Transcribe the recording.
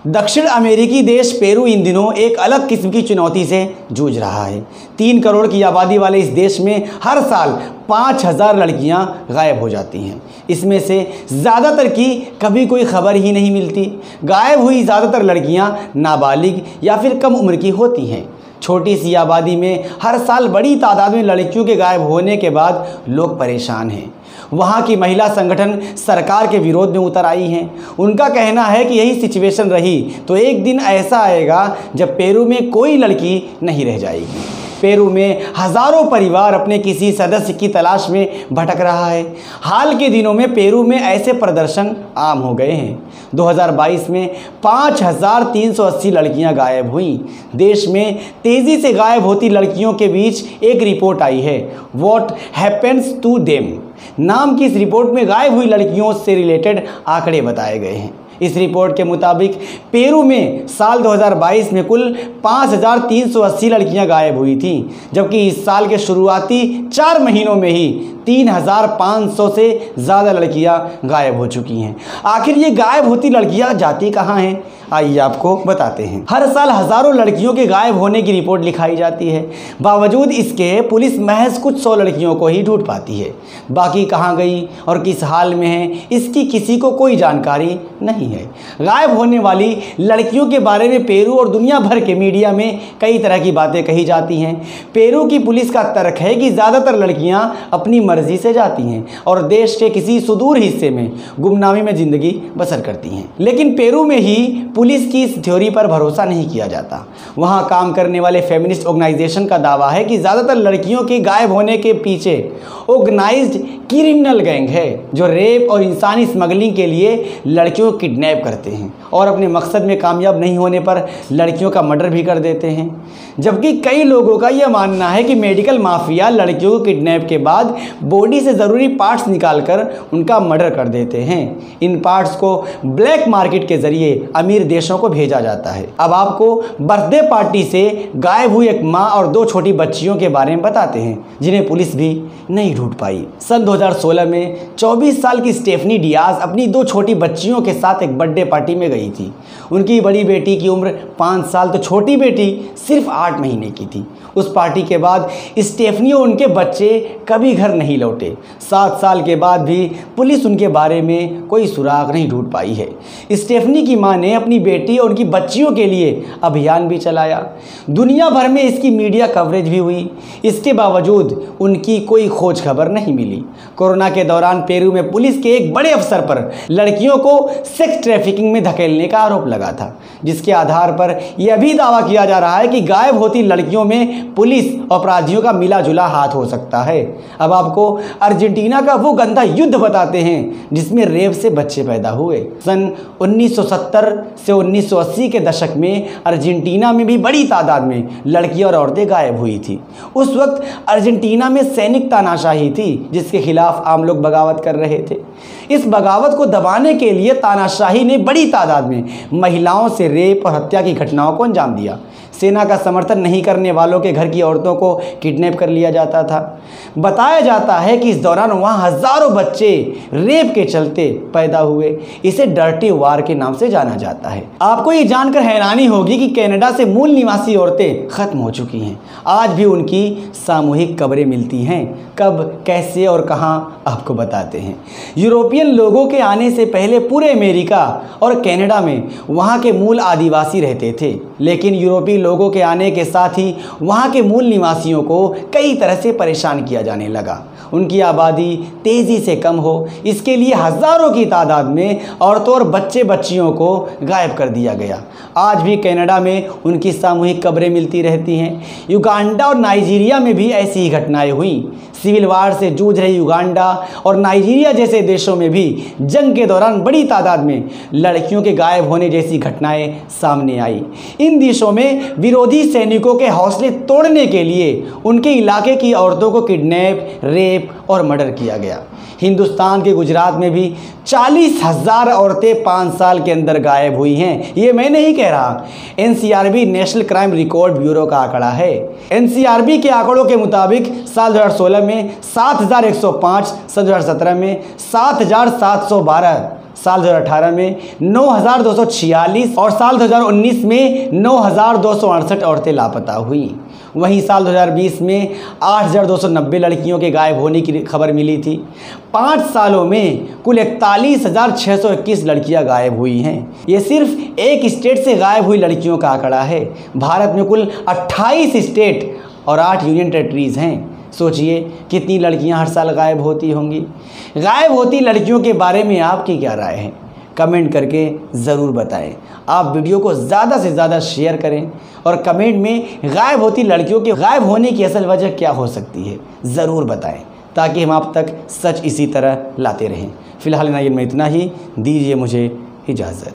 दक्षिण अमेरिकी देश पेरू इन दिनों एक अलग किस्म की चुनौती से जूझ रहा है। 3 करोड़ की आबादी वाले इस देश में हर साल 5000 लड़कियां गायब हो जाती हैं। इसमें से ज़्यादातर की कभी कोई खबर ही नहीं मिलती। गायब हुई ज़्यादातर लड़कियां नाबालिग या फिर कम उम्र की होती हैं। छोटी सी आबादी में हर साल बड़ी तादाद में लड़कियों के गायब होने के बाद लोग परेशान हैं। वहाँ की महिला संगठन सरकार के विरोध में उतर आई हैं। उनका कहना है कि यही सिचुएशन रही तो एक दिन ऐसा आएगा जब पेरू में कोई लड़की नहीं रह जाएगी। पेरू में हज़ारों परिवार अपने किसी सदस्य की तलाश में भटक रहा है। हाल के दिनों में पेरू में ऐसे प्रदर्शन आम हो गए हैं। 2022 में 5380 लड़कियां गायब हुईं। देश में तेज़ी से गायब होती लड़कियों के बीच एक रिपोर्ट आई है, व्हाट हैपेंस टू देम नाम की इस रिपोर्ट में गायब हुई लड़कियों से रिलेटेड आंकड़े बताए गए हैं। इस रिपोर्ट के मुताबिक पेरू में साल 2022 में कुल 5380 लड़कियां गायब हुई थीं, जबकि इस साल के शुरुआती 4 महीनों में ही 3500 से ज़्यादा लड़कियां गायब हो चुकी हैं। आखिर ये गायब होती लड़कियां जाती कहाँ हैं, आइए आपको बताते हैं। हर साल हज़ारों लड़कियों के गायब होने की रिपोर्ट लिखाई जाती है। बावजूद इसके पुलिस महज कुछ 100 लड़कियों को ही ढूंढ पाती है। बाकी कहाँ गई और किस हाल में हैं, इसकी किसी को कोई जानकारी नहीं है। गायब होने वाली लड़कियों के बारे में पेरू और दुनिया भर के मीडिया में कई तरह की बातें कही जाती हैं। पेरू की पुलिस का तर्क है कि ज़्यादातर लड़कियां अपनी मर्जी से जाती हैं और देश के किसी सुदूर हिस्से में गुमनामी में ज़िंदगी बसर करती हैं। लेकिन पेरू में ही पुलिस की इस थ्योरी पर भरोसा नहीं किया जाता। वहाँ काम करने वाले फेमिनिस्ट ऑर्गेनाइजेशन का दावा है कि ज़्यादातर लड़कियों के गायब होने के पीछे ऑर्गेनाइज्ड क्रिमिनल गैंग है जो रेप और इंसानी स्मगलिंग के लिए लड़कियों को किडनैप करते हैं और अपने मकसद में कामयाब नहीं होने पर लड़कियों का मर्डर भी कर देते हैं। जबकि कई लोगों का यह मानना है कि मेडिकल माफिया लड़कियों को किडनैप के बाद बॉडी से ज़रूरी पार्ट्स निकालकर उनका मर्डर कर देते हैं। इन पार्ट्स को ब्लैक मार्केट के ज़रिए अमीर देशों को भेजा जाता है। अब आपको बर्थडे पार्टी से गायब हुई एक माँ और 2 छोटी बच्चियों के बारे में बताते हैं जिन्हें पुलिस भी नहीं ढूंढ पाई। सन 2016 में 24 साल की स्टेफनी डियाज अपनी 2 छोटी बच्चियों के साथ एक बर्थडे पार्टी में गई थी। उनकी बड़ी बेटी की उम्र 5 साल तो छोटी बेटी सिर्फ 8 महीने की थी। उस पार्टी के बाद स्टेफनी और उनके बच्चे कभी घर नहीं लौटे। 7 साल के बाद भी पुलिस उनके बारे में कोई सुराग नहीं ढूंढ पाई है। स्टेफनी की मां ने अपनी बेटी और उनकी बच्चियों के लिए अभियान भी चलाया। दुनिया भर में इसकी मीडिया कवरेज भी हुई। इसके बावजूद उनकी कोई खोज खबर नहीं मिली। कोरोना के दौरान पेरू में पुलिस के एक बड़े अफसर पर लड़कियों को सेक्स ट्रैफिकिंग में धकेलने का आरोप लगा था, जिसके आधार पर यह भी दावा किया जा रहा है कि गायब होती लड़कियों में पुलिस अपराधियों का मिला जुला हाथ हो सकता है। अब आपको अर्जेंटीना का वो गंदा युद्ध बताते हैं जिसमें रेप से बच्चे पैदा हुए। सन 1970 से 1980 के दशक में अर्जेंटीना में भी बड़ी तादाद में लड़कियां और औरतें गायब हुई थी। उस वक्त अर्जेंटीना में सैनिक तानाशाही थी जिसके खिलाफ आम लोग बगावत कर रहे थे। इस बगावत को दबाने के लिए तानाशाही ने बड़ी तादाद में महिलाओं से रेप और हत्या की घटनाओं को अंजाम दिया। सेना का समर्थन नहीं करने वालों के घर की औरतों को किडनैप कर लिया जाता था। बताया जाता है कि इस दौरान वहाँ हज़ारों बच्चे रेप के चलते पैदा हुए। इसे डर्टी वार के नाम से जाना जाता है। आपको ये जानकर हैरानी होगी कि कनाडा से मूल निवासी औरतें खत्म हो चुकी हैं। आज भी उनकी सामूहिक कब्रें मिलती हैं। कब, कैसे और कहाँ, आपको बताते हैं। यूरोपियन लोगों के आने से पहले पूरे अमेरिका और कनाडा में वहाँ के मूल आदिवासी रहते थे, लेकिन यूरोपीय लोगों के आने के साथ ही वहाँ के मूल निवासियों को कई तरह से परेशान किया जाने लगा। उनकी आबादी तेज़ी से कम हो, इसके लिए हज़ारों की तादाद में औरतों और बच्चे बच्चियों को गायब कर दिया गया। आज भी कनाडा में उनकी सामूहिक कब्रें मिलती रहती हैं। युगांडा और नाइजीरिया में भी ऐसी ही घटनाएं हुई। सिविल वार से जूझ रहे युगांडा और नाइजीरिया जैसे देशों में भी जंग के दौरान बड़ी तादाद में लड़कियों के गायब होने जैसी घटनाएं सामने आई। इन देशों में विरोधी सैनिकों के हौसले तोड़ने के लिए उनके इलाके की औरतों को किडनैप, रेप और मर्डर किया गया। हिंदुस्तान के गुजरात में भी 40,000 औरतें 5 साल के अंदर गायब हुई हैं। ये मैं नहीं कह रहा, NCRB national crime record bureau का आंकड़ा है। एनसीआरबी के आंकड़ों के मुताबिक साल 2016 में 7,105, सन 2017 में 7,712, साल 2018 में 9,246 और साल 2019 में 9,268 औरतें लापता हुई। वहीं साल 2020 में 8,290 लड़कियों के गायब होने की खबर मिली थी। 5 सालों में कुल 41,621 लड़कियां गायब हुई हैं। ये सिर्फ एक स्टेट से गायब हुई लड़कियों का आंकड़ा है। भारत में कुल 28 स्टेट और 8 यूनियन टेरिटरीज़ हैं। सोचिए कितनी लड़कियां हर साल गायब होती होंगी। गायब होती लड़कियों के बारे में आपकी क्या राय है, कमेंट करके ज़रूर बताएं। आप वीडियो को ज़्यादा से ज़्यादा शेयर करें और कमेंट में गायब होती लड़कियों के गायब होने की असल वजह क्या हो सकती है ज़रूर बताएं, ताकि हम आप तक सच इसी तरह लाते रहें। फ़िलहाल ना ये में इतना ही, दीजिए मुझे इजाज़त।